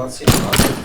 Fala assim, fala.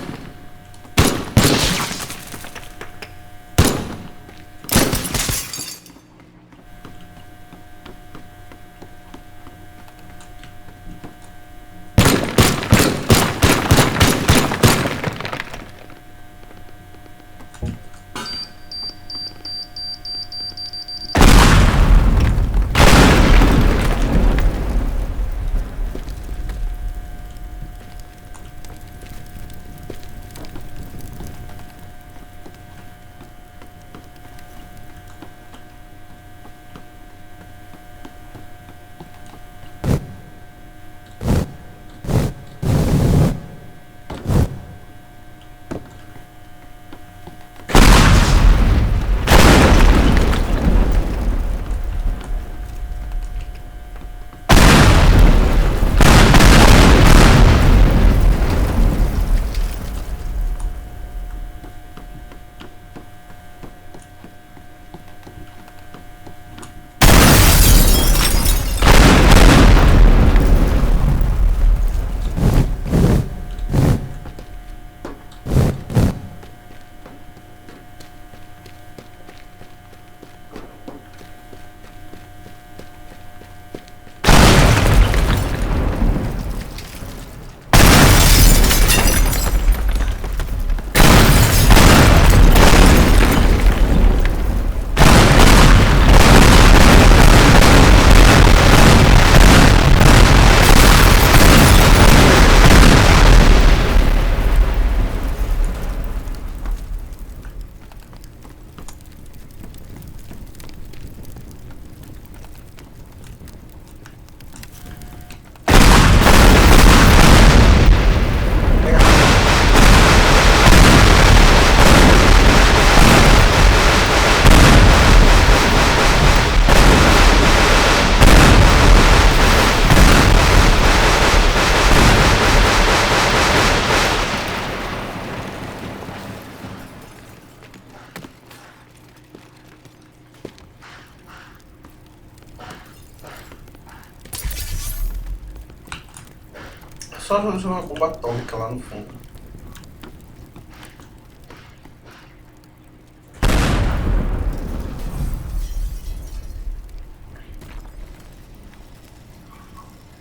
Só arranjou uma bomba atômica lá no fundo.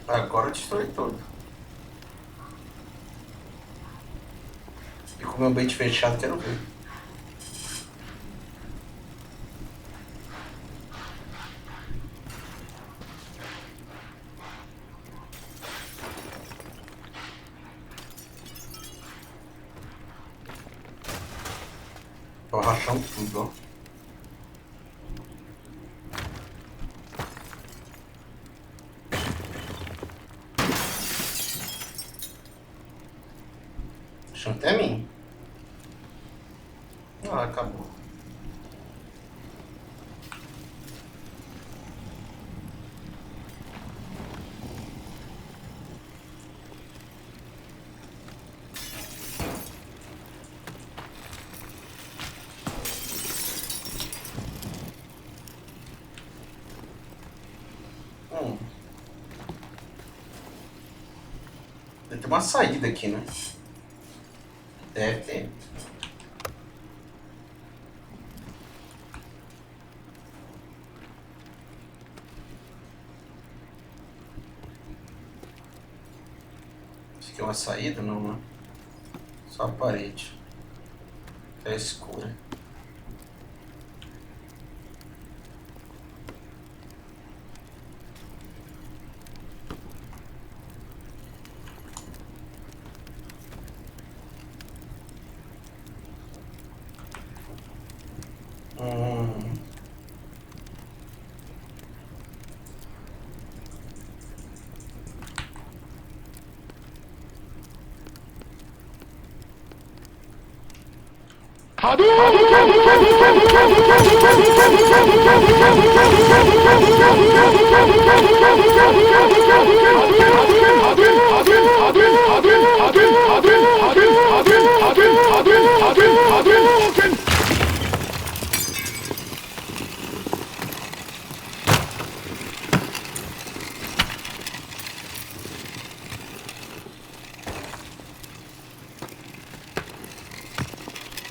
Agora destrói tudo. E com o meu bait fechado, quero ver. Tô rachando tudo, ó. Achando até mim. Ah, acabou. Deve ter uma saída aqui, né? Deve ter. Isso aqui é uma saída? Não, né? Só a parede. É escura.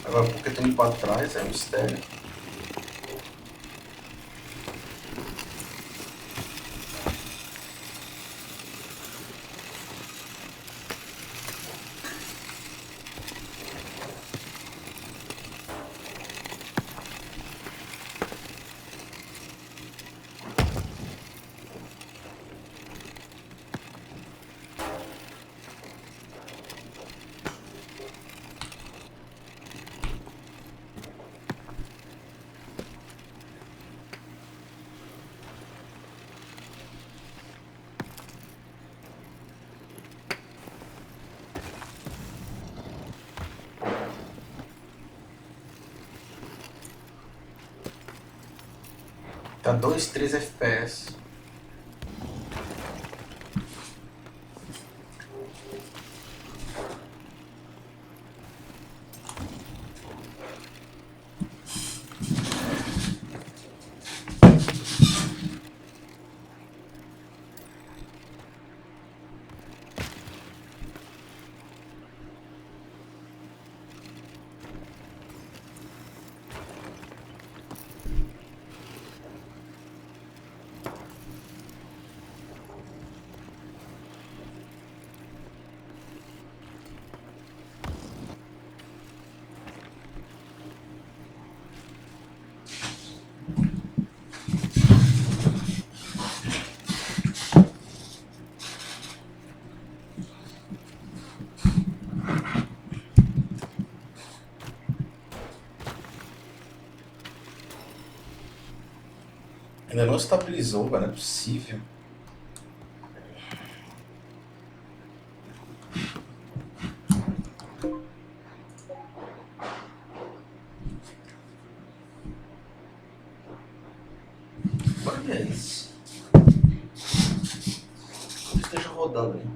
Agora, porque tem indo pra trás, é um mistério. Tá 2, 3 FPS. Ainda não estabilizou, velho, não é possível. Olha isso. Esteja rodando aí.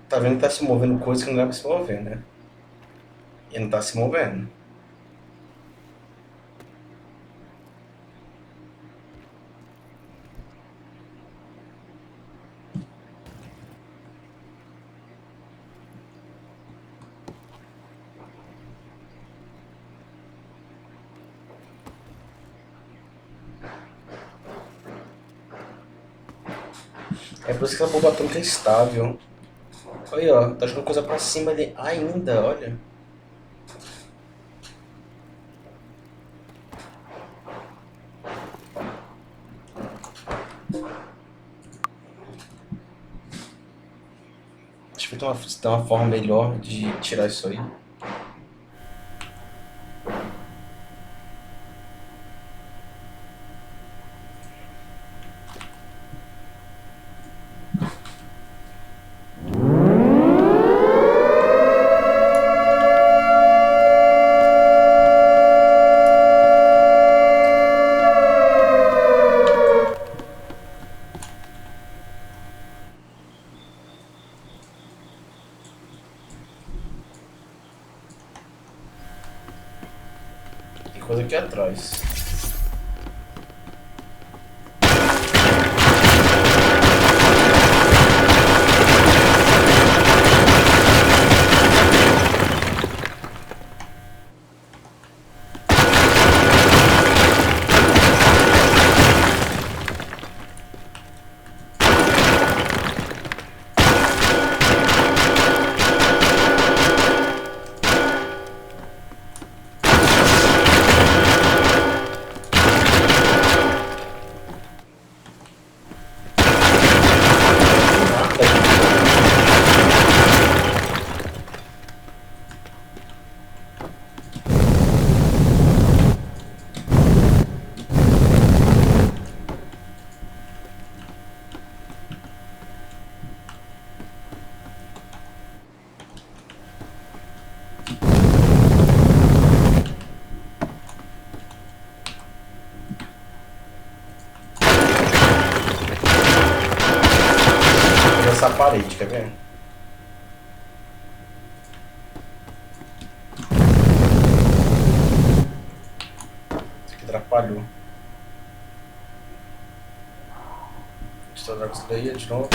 Tá vendo que tá se movendo coisa que não dá pra se mover, né? E não tá se movendo. É por isso que a bomba atômica é estável. Olha, ó, tá jogando coisa pra cima ali ainda, olha. Deixa eu ver se tem uma forma melhor de tirar isso aí. Tem coisa aqui atrás. parede, quer ver? Isso aqui atrapalhou. Deixa eu jogar isso daí de novo.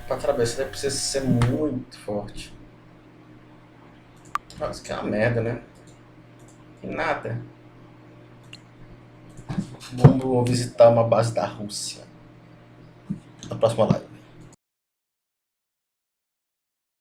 Pra atravessar precisa ser muito forte. Ah, isso aqui é uma merda, né? E nada. Vamos visitar uma base da Rússia na próxima live.